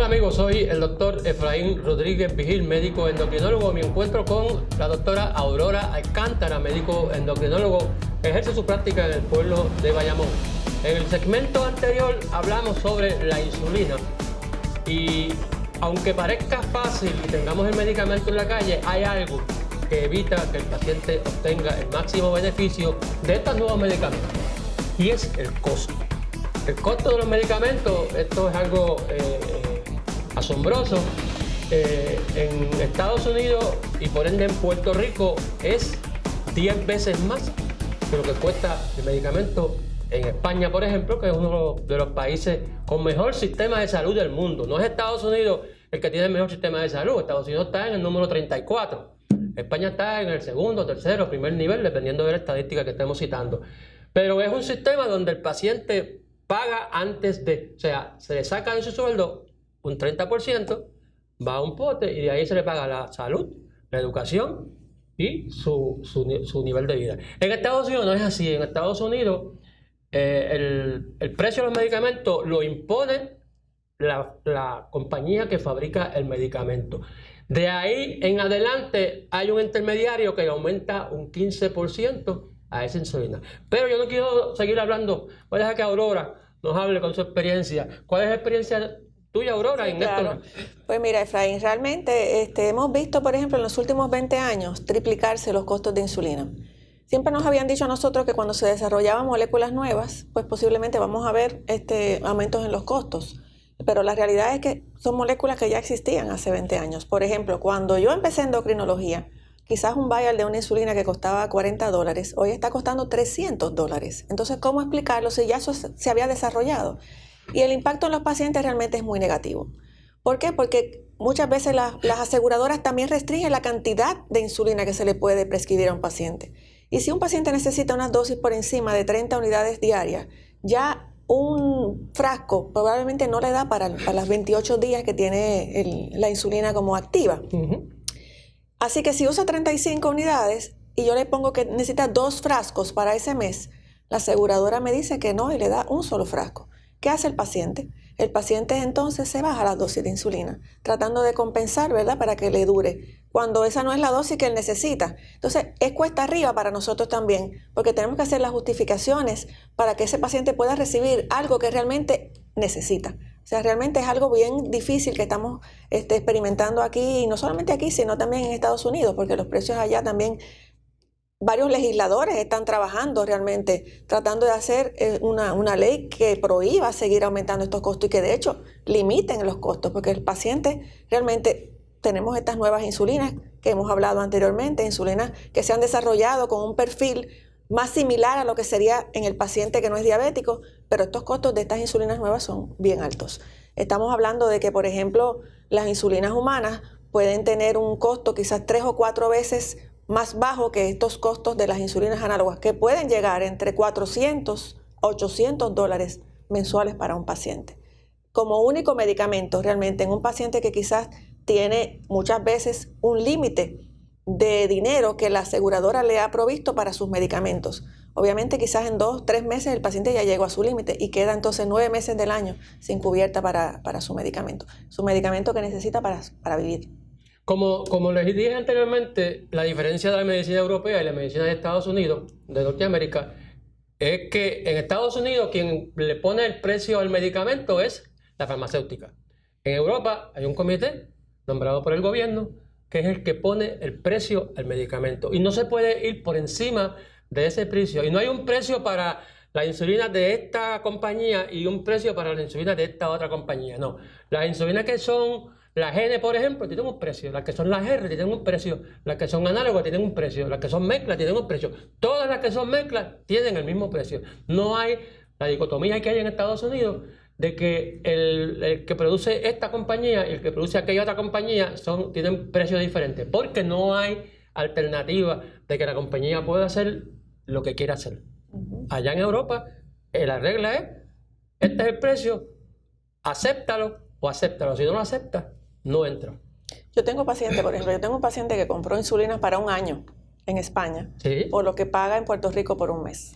amigos? Soy el doctor Efraín Rodríguez Vigil, médico endocrinólogo. Me encuentro con la doctora Aurora Alcántara, médico endocrinólogo, que ejerce su práctica en el pueblo de Bayamón. En el segmento anterior hablamos sobre la insulina y aunque parezca fácil y tengamos el medicamento en la calle, hay algo que evita que el paciente obtenga el máximo beneficio de estos nuevos medicamentos y es el costo. El costo de los medicamentos, esto es algo asombroso. En Estados Unidos y por ende en Puerto Rico es 10 veces más que lo que cuesta el medicamento en España, por ejemplo, que es uno de los países con mejor sistema de salud del mundo. No es Estados Unidos el que tiene el mejor sistema de salud. Estados Unidos está en el número 34. España está en el segundo, tercero, primer nivel, dependiendo de la estadística que estemos citando. Pero es un sistema donde el paciente paga antes de, o sea, se le saca de su sueldo un 30%, va a un pote y de ahí se le paga la salud, la educación y su nivel de vida. En Estados Unidos no es así. En Estados Unidos el precio de los medicamentos lo impone la compañía que fabrica el medicamento. De ahí en adelante hay un intermediario que aumenta un 15% a esa insulina. Pero yo no quiero seguir hablando, voy a dejar que Aurora nos hable con su experiencia. ¿Cuál es la experiencia tuya, Aurora, sí, en claro. esto? Pues mira, Efraín, realmente hemos visto, por ejemplo, en los últimos 20 años triplicarse los costos de insulina. Siempre nos habían dicho a nosotros que cuando se desarrollaban moléculas nuevas, pues posiblemente vamos a ver aumentos en los costos. Pero la realidad es que son moléculas que ya existían hace 20 años. Por ejemplo, cuando yo empecé endocrinología, quizás un vial de una insulina que costaba $40, hoy está costando $300. Entonces, ¿cómo explicarlo si ya eso se había desarrollado? Y el impacto en los pacientes realmente es muy negativo. ¿Por qué? Porque muchas veces las aseguradoras también restringen la cantidad de insulina que se le puede prescribir a un paciente. Y si un paciente necesita una dosis por encima de 30 unidades diarias, ya un frasco probablemente no le da para los 28 días que tiene la insulina como activa. Así que si usa 35 unidades y yo le pongo que necesita 2 frascos para ese mes, la aseguradora me dice que no y le da un solo frasco. ¿Qué hace el paciente? El paciente entonces se baja la dosis de insulina, tratando de compensar, ¿verdad?, para que le dure, cuando esa no es la dosis que él necesita. Entonces, es cuesta arriba para nosotros también, porque tenemos que hacer las justificaciones para que ese paciente pueda recibir algo que realmente necesita. O sea, realmente es algo bien difícil que estamos experimentando aquí, y no solamente aquí, sino también en Estados Unidos, porque los precios allá también. Varios legisladores están trabajando realmente, tratando de hacer una ley que prohíba seguir aumentando estos costos y que de hecho limiten los costos, porque el paciente realmente tenemos estas nuevas insulinas que hemos hablado anteriormente, insulinas que se han desarrollado con un perfil más similar a lo que sería en el paciente que no es diabético, pero estos costos de estas insulinas nuevas son bien altos. Estamos hablando de que, por ejemplo, las insulinas humanas pueden tener un costo quizás 3 o 4 veces más bajo que estos costos de las insulinas análogas, que pueden llegar entre $400 a $800 mensuales para un paciente. Como único medicamento realmente en un paciente que quizás tiene muchas veces un límite de dinero que la aseguradora le ha provisto para sus medicamentos. Obviamente quizás en 2 o 3 meses el paciente ya llegó a su límite y queda entonces 9 meses del año sin cubierta para su medicamento que necesita para vivir. Como les dije anteriormente, la diferencia de la medicina europea y la medicina de Estados Unidos, de Norteamérica, es que en Estados Unidos quien le pone el precio al medicamento es la farmacéutica. En Europa hay un comité nombrado por el gobierno que es el que pone el precio al medicamento y no se puede ir por encima de ese precio. Y no hay un precio para la insulina de esta compañía y un precio para la insulina de esta otra compañía. No, las insulinas que son las N, por ejemplo, tienen un precio. Las que son las R tienen un precio. Las que son análogas tienen un precio. Las que son mezclas tienen un precio. Todas las que son mezclas tienen el mismo precio. No hay la dicotomía que hay en Estados Unidos de que el que produce esta compañía y el que produce aquella otra compañía tienen precios diferentes. Porque no hay alternativa de que la compañía pueda hacer lo que quiera hacer. Allá en Europa, la regla es, este es el precio, acéptalo o acéptalo. Si no lo aceptas, no entra. Yo tengo pacientes, por ejemplo, un paciente que compró insulinas para un año en España, ¿sí?, por lo que paga en Puerto Rico por un mes.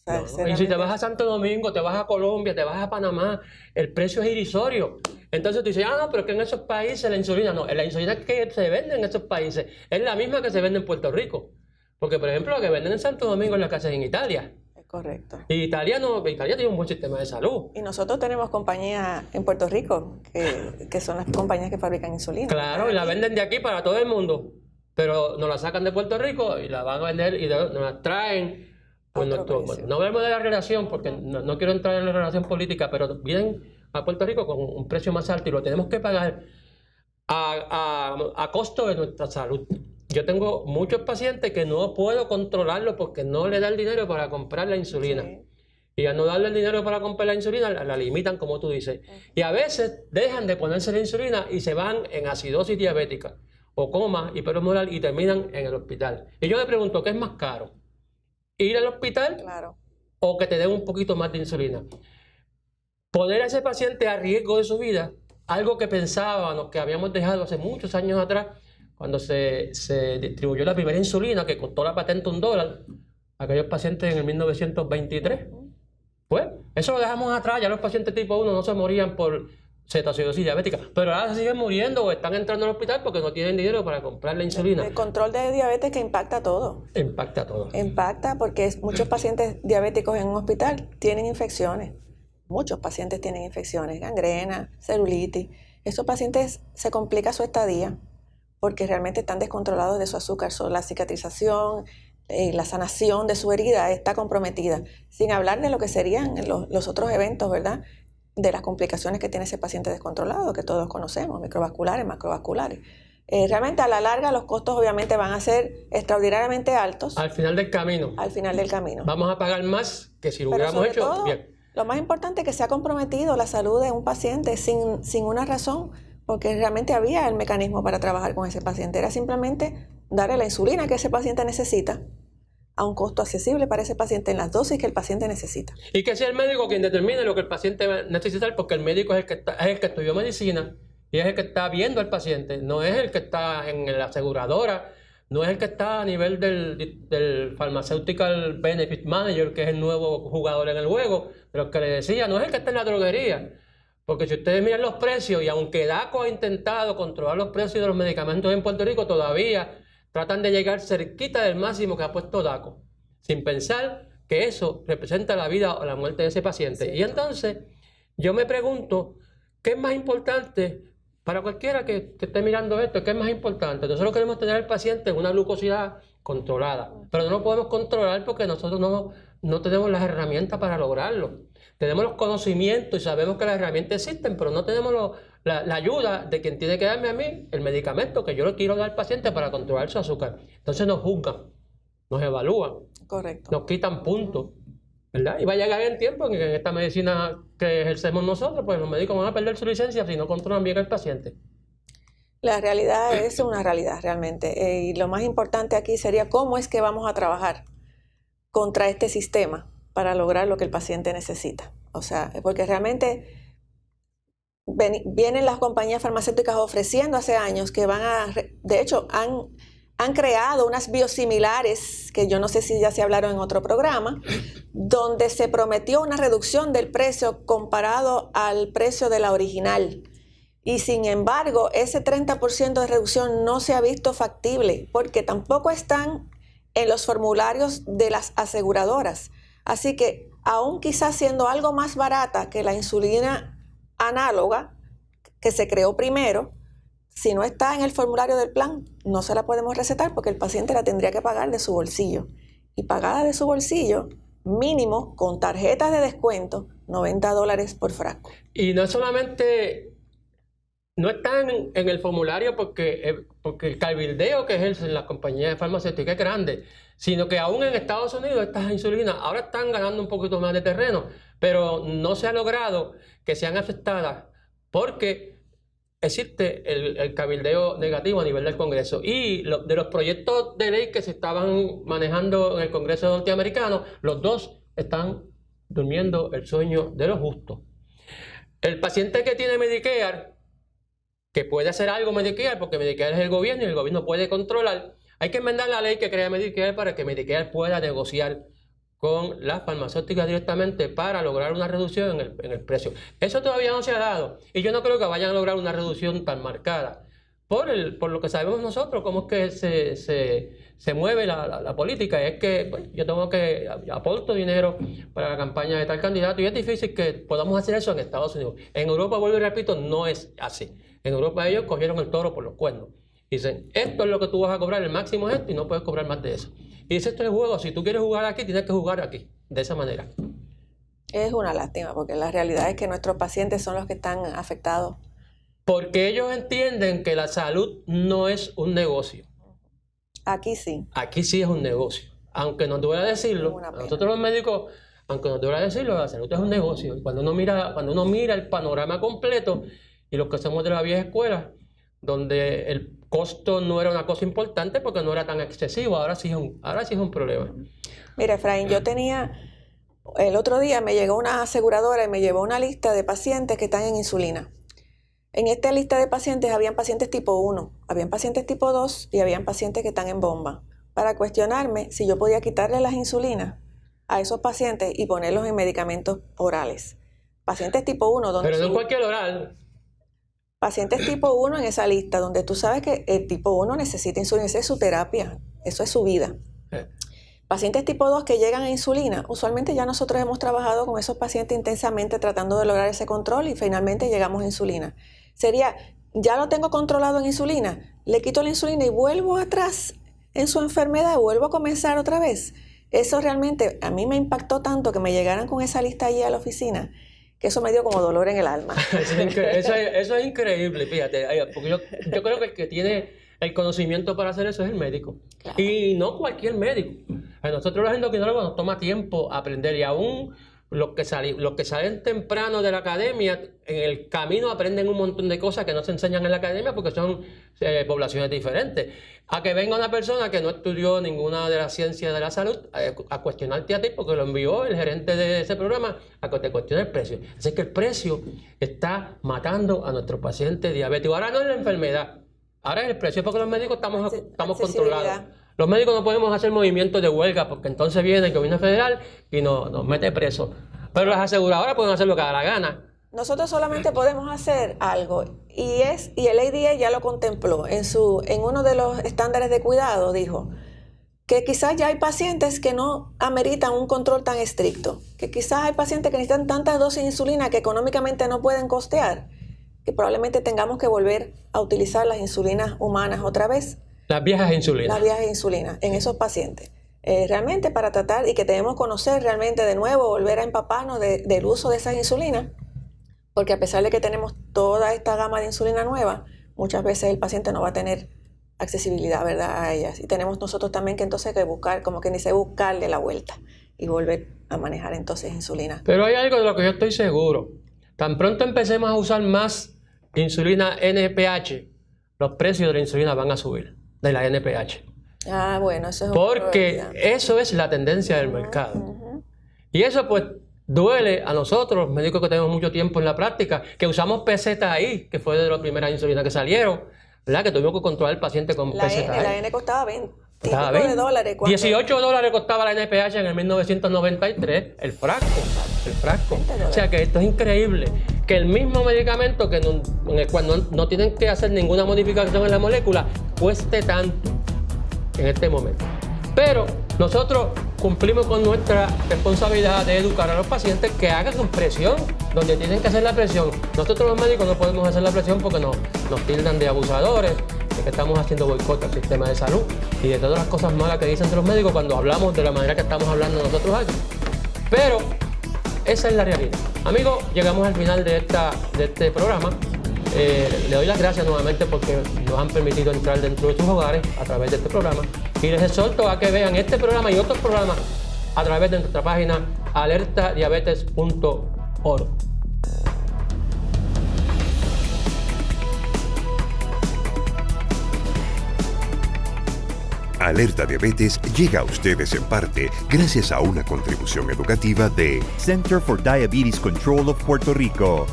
O sea, no. Y si te vas a Santo Domingo, te vas a Colombia, te vas a Panamá, el precio es irrisorio. Entonces tú dices, no, pero es que en esos países la insulina, no, la insulina que se vende en esos países es la misma que se vende en Puerto Rico. Porque, por ejemplo, lo que venden en Santo Domingo es la que hacen en Italia. Es correcto. Y Italia tiene un buen sistema de salud. Y nosotros tenemos compañías en Puerto Rico que son las compañías que fabrican insulina. Claro, y la venden de aquí para todo el mundo. Pero nos la sacan de Puerto Rico y la van a vender y nos la traen. Pues no hablemos de la relación porque no quiero entrar en la relación política, pero vienen a Puerto Rico con un precio más alto y lo tenemos que pagar a costo de nuestra salud. Yo tengo muchos pacientes que no puedo controlarlo porque no le da el dinero para comprar la insulina. Sí. Y al no darle el dinero para comprar la insulina, la limitan, como tú dices. Y a veces dejan de ponerse la insulina y se van en acidosis diabética o coma hiperosmolar y terminan en el hospital. Y yo me pregunto, ¿qué es más caro? ¿Ir al hospital o que te den un poquito más de insulina? Poner a ese paciente a riesgo de su vida, algo que pensábamos que habíamos dejado hace muchos años atrás, cuando se distribuyó la primera insulina que costó la patente $1 a aquellos pacientes en el 1923. Pues eso lo dejamos atrás, ya los pacientes tipo 1 no se morían por cetoacidosis diabética, pero ahora se siguen muriendo o están entrando al hospital porque no tienen dinero para comprar la insulina. El control de diabetes que impacta todo. Impacta todo. Impacta porque muchos pacientes diabéticos en un hospital tienen infecciones. Muchos pacientes tienen infecciones, gangrena, celulitis. Esos pacientes se complica su estadía porque realmente están descontrolados de su azúcar. La cicatrización, la sanación de su herida está comprometida. Sin hablar de lo que serían los otros eventos, ¿verdad? De las complicaciones que tiene ese paciente descontrolado, que todos conocemos, microvasculares, macrovasculares. Realmente a la larga los costos obviamente van a ser extraordinariamente altos. Al final del camino. Al final del camino. Vamos a pagar más que si lo hubiéramos hecho todo, bien. Lo más importante es que se ha comprometido la salud de un paciente sin una razón, porque realmente había el mecanismo para trabajar con ese paciente. Era simplemente darle la insulina que ese paciente necesita a un costo accesible para ese paciente en las dosis que el paciente necesita. Y que sea el médico quien determine lo que el paciente necesita, porque el médico es el que estudió medicina y es el que está viendo al paciente, no es el que está en la aseguradora, no es el que está a nivel del Pharmaceutical Benefit Manager, que es el nuevo jugador en el juego, de los que le decía, no es el que está en la droguería. Porque si ustedes miran los precios, y aunque DACO ha intentado controlar los precios de los medicamentos en Puerto Rico, todavía tratan de llegar cerquita del máximo que ha puesto DACO, sin pensar que eso representa la vida o la muerte de ese paciente. Sí. Y entonces, yo me pregunto, ¿qué es más importante para cualquiera que esté mirando esto? ¿Qué es más importante? Nosotros queremos tener al paciente una glucosidad controlada, pero no lo podemos controlar porque nosotros no tenemos las herramientas para lograrlo. Tenemos los conocimientos y sabemos que las herramientas existen, pero no tenemos la ayuda de quien tiene que darme a mí el medicamento que yo le quiero dar al paciente para controlar su azúcar. Entonces nos juzgan, nos evalúan, correcto, nos quitan puntos, ¿verdad? Y va a llegar el tiempo en que en esta medicina que ejercemos nosotros, pues los médicos van a perder su licencia si no controlan bien al paciente. La realidad es una realidad realmente. Y lo más importante aquí sería cómo es que vamos a trabajar contra este sistema para lograr lo que el paciente necesita. O sea, porque realmente vienen las compañías farmacéuticas ofreciendo hace años que de hecho, han creado unas biosimilares, que yo no sé si ya se hablaron en otro programa, donde se prometió una reducción del precio comparado al precio de la original. Y sin embargo, ese 30% de reducción no se ha visto factible, porque tampoco están en los formularios de las aseguradoras. Así que, aún quizás siendo algo más barata que la insulina análoga, que se creó primero, si no está en el formulario del plan, no se la podemos recetar porque el paciente la tendría que pagar de su bolsillo. Y pagada de su bolsillo, mínimo, con tarjetas de descuento, $90 por frasco. Y no solamente no están en el formulario porque el cabildeo que ejercen las compañías de farmacéuticas es grande, sino que aún en Estados Unidos estas insulinas ahora están ganando un poquito más de terreno, pero no se ha logrado que sean aceptadas porque existe el cabildeo negativo a nivel del Congreso. Y de los proyectos de ley que se estaban manejando en el Congreso norteamericano, los dos están durmiendo el sueño de los justos. El paciente que tiene Medicare, que puede hacer algo Medicare, porque Medicare es el gobierno y el gobierno puede controlar, hay que enmendar la ley que crea Medicare para que Medicare pueda negociar con las farmacéuticas directamente para lograr una reducción en el precio. Eso todavía no se ha dado y yo no creo que vayan a lograr una reducción tan marcada por lo que sabemos nosotros, cómo es que se mueve la política. Y es que pues, yo tengo que aporto dinero para la campaña de tal candidato y es difícil que podamos hacer eso en Estados Unidos. En Europa, vuelvo y repito, no es así. En Europa ellos cogieron el toro por los cuernos. Dicen, esto es lo que tú vas a cobrar, el máximo es esto y no puedes cobrar más de eso. Y dice, esto es el juego, si tú quieres jugar aquí, tienes que jugar aquí, de esa manera. Es una lástima, porque la realidad es que nuestros pacientes son los que están afectados. Porque ellos entienden que la salud no es un negocio. Aquí sí. Aquí sí es un negocio. Aunque nos duela decirlo, a nosotros los médicos, aunque nos duela decirlo, la salud es un negocio. Y cuando uno mira el panorama completo, y los que somos de la vieja escuela, donde el costo no era una cosa importante porque no era tan excesivo, ahora sí es un problema. Mira, Efraín, el otro día me llegó una aseguradora y me llevó una lista de pacientes que están en insulina. En esta lista de pacientes habían pacientes tipo 1, habían pacientes tipo 2 y habían pacientes que están en bomba. Para cuestionarme si yo podía quitarle las insulinas a esos pacientes y ponerlos en medicamentos orales. Pacientes tipo 1, donde... Pero no cualquier oral. Pacientes tipo 1 en esa lista, donde tú sabes que el tipo 1 necesita insulina, esa es su terapia, eso es su vida. Pacientes tipo 2 que llegan a insulina, usualmente ya nosotros hemos trabajado con esos pacientes intensamente tratando de lograr ese control y finalmente llegamos a insulina. Sería, ya lo tengo controlado en insulina, le quito la insulina y vuelvo atrás en su enfermedad, vuelvo a comenzar otra vez. Eso realmente a mí me impactó tanto que me llegaran con esa lista allí a la oficina, que eso me dio como dolor en el alma. Eso es increíble, fíjate, porque yo creo que el que tiene el conocimiento para hacer eso es el médico. Claro. Y no cualquier médico. A nosotros los endocrinólogos nos toma tiempo aprender y aún los que salen temprano de la academia, en el camino aprenden un montón de cosas que no se enseñan en la academia porque son poblaciones diferentes. A que venga una persona que no estudió ninguna de las ciencias de la salud a cuestionarte a ti porque lo envió el gerente de ese programa a que te cuestione el precio. Así que el precio está matando a nuestros pacientes diabéticos. Ahora no es la enfermedad, ahora es el precio porque los médicos estamos controlados. Los médicos no podemos hacer movimientos de huelga porque entonces viene el gobierno federal y nos mete preso. Pero las aseguradoras pueden hacer lo que da la gana. Nosotros solamente podemos hacer algo y el ADA ya lo contempló en uno de los estándares de cuidado, dijo que quizás ya hay pacientes que no ameritan un control tan estricto, que quizás hay pacientes que necesitan tantas dosis de insulina que económicamente no pueden costear, que probablemente tengamos que volver a utilizar las insulinas humanas otra vez. Las viejas insulinas. Las viejas insulinas en esos pacientes. Realmente para tratar y que debemos conocer realmente de nuevo, volver a empaparnos del uso de esas insulinas, porque a pesar de que tenemos toda esta gama de insulina nueva, muchas veces el paciente no va a tener accesibilidad, ¿verdad?, a ellas. Y tenemos nosotros también que entonces que buscar, como que dice, buscarle la vuelta y volver a manejar entonces insulina. Pero hay algo de lo que yo estoy seguro. Tan pronto empecemos a usar más insulina NPH, los precios de la insulina van a subir, de la NPH. Ah, bueno, eso es porque eso es la tendencia del mercado. Y eso pues duele a nosotros, los médicos que tenemos mucho tiempo en la práctica, que usamos PZI, que fue de las primeras insulinas que salieron, ¿verdad? Que tuvimos que controlar al paciente con PZI. La N costaba 20 $20. $18 costaba la NPH en el 1993, el frasco. O sea que esto es increíble, que el mismo medicamento en el cual no tienen que hacer ninguna modificación en la molécula, cueste tanto en este momento. Pero nosotros cumplimos con nuestra responsabilidad de educar a los pacientes que hagan con presión, donde tienen que hacer la presión. Nosotros los médicos no podemos hacer la presión porque nos tildan de abusadores, de que estamos haciendo boicot al sistema de salud y de todas las cosas malas que dicen los médicos cuando hablamos de la manera que estamos hablando nosotros aquí. Pero esa es la realidad. Amigos, llegamos al final de este programa. Le doy las gracias nuevamente porque nos han permitido entrar dentro de sus hogares a través de este programa y les exhorto a que vean este programa y otros programas a través de nuestra página alertadiabetes.org. Alerta Diabetes llega a ustedes en parte gracias a una contribución educativa de Center for Diabetes Control of Puerto Rico.